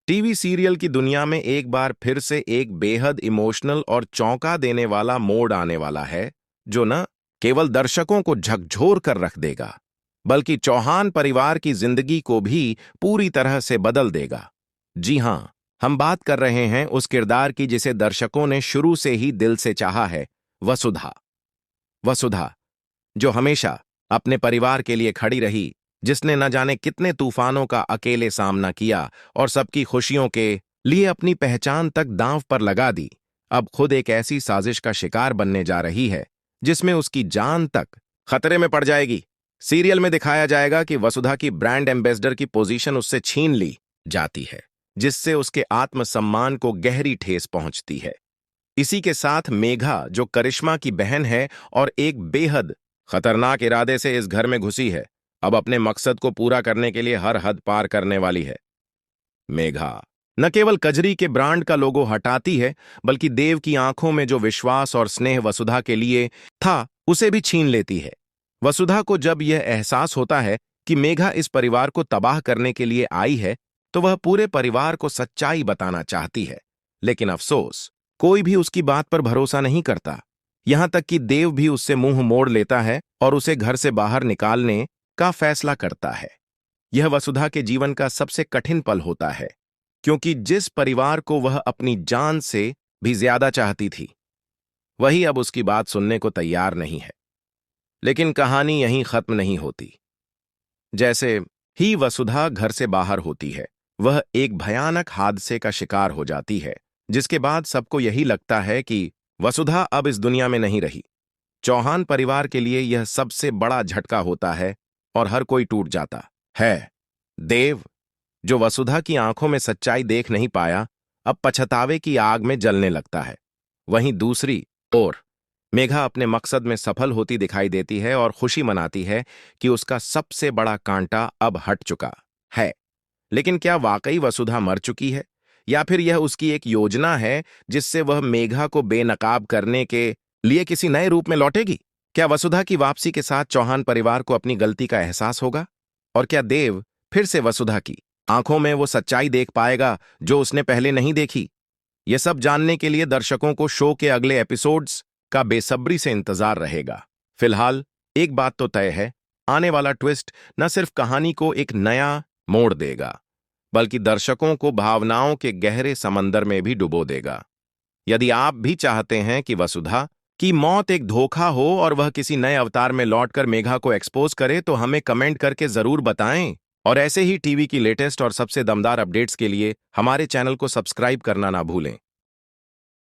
TV serial की दुनिया में एक बार फिर से एक बेहद इमोशनल और चौंका देने वाला मोड़ आने वाला है, जो न केवल दर्शकों को झकझोर कर रख देगा, बल्कि चौहान परिवार की जिंदगी को भी पूरी तरह से बदल देगा। जी हां, हम बात कर रहे हैं उस किरदार की जिसे दर्शकों ने शुरू से ही दिल से चाहा है, वसुधा। वसुधा, जो हमेशा अपने परिवार के लिए खड़ी रही, जिसने न जाने कितने तूफानों का अकेले सामना किया और सबकी खुशियों के लिए अपनी पहचान तक दांव पर लगा दी, अब खुद एक ऐसी साजिश का शिकार बनने जा रही है जिसमें उसकी जान तक खतरे में पड़ जाएगी। सीरियल में दिखाया जाएगा कि वसुधा की ब्रांड एम्बेसडर की पोजीशन उससे छीन ली जाती है, जिससे उसके आत्मसम्मान को गहरी ठेस पहुंचती है। इसी के साथ मेघा, जो करिश्मा की बहन है और एक बेहद खतरनाक इरादे से इस घर में घुसी है, अब अपने मकसद को पूरा करने के लिए हर हद पार करने वाली है। मेघा न केवल कजरी के ब्रांड का लोगो हटाती है, बल्कि देव की आंखों में जो विश्वास और स्नेह वसुधा के लिए था, उसे भी छीन लेती है। वसुधा को जब यह एहसास होता है कि मेघा इस परिवार को तबाह करने के लिए आई है, तो वह पूरे परिवार को सच्चाई बताना चाहती है। लेकिन अफसोस, कोई भी उसकी बात पर भरोसा नहीं करता। यहां तक कि देव भी उससे मुंह मोड़ लेता है और उसे घर से बाहर निकालने का फैसला करता है। यह वसुधा के जीवन का सबसे कठिन पल होता है, क्योंकि जिस परिवार को वह अपनी जान से भी ज्यादा चाहती थी, वही अब उसकी बात सुनने को तैयार नहीं है। लेकिन कहानी यहीं खत्म नहीं होती। जैसे ही वसुधा घर से बाहर होती है, वह एक भयानक हादसे का शिकार हो जाती है, जिसके बाद सबको यही लगता है कि वसुधा अब इस दुनिया में नहीं रही। चौहान परिवार के लिए यह सबसे बड़ा झटका होता है और हर कोई टूट जाता है। देव, जो वसुधा की आंखों में सच्चाई देख नहीं पाया, अब पछतावे की आग में जलने लगता है। वहीं दूसरी ओर मेघा अपने मकसद में सफल होती दिखाई देती है और खुशी मनाती है कि उसका सबसे बड़ा कांटा अब हट चुका है। लेकिन क्या वाकई वसुधा मर चुकी है, या फिर यह उसकी एक योजना है जिससे वह मेघा को बेनकाब करने के लिए किसी नए रूप में लौटेगी? क्या वसुधा की वापसी के साथ चौहान परिवार को अपनी गलती का एहसास होगा? और क्या देव फिर से वसुधा की आंखों में वो सच्चाई देख पाएगा जो उसने पहले नहीं देखी? ये सब जानने के लिए दर्शकों को शो के अगले एपिसोड्स का बेसब्री से इंतजार रहेगा। फिलहाल एक बात तो तय है, आने वाला ट्विस्ट न सिर्फ कहानी को एक नया मोड़ देगा, बल्कि दर्शकों को भावनाओं के गहरे समंदर में भी डुबो देगा। यदि आप भी चाहते हैं कि वसुधा की मौत एक धोखा हो और वह किसी नए अवतार में लौटकर मेघा को एक्सपोज करे, तो हमें कमेंट करके जरूर बताएं। और ऐसे ही टीवी की लेटेस्ट और सबसे दमदार अपडेट्स के लिए हमारे चैनल को सब्सक्राइब करना ना भूलें।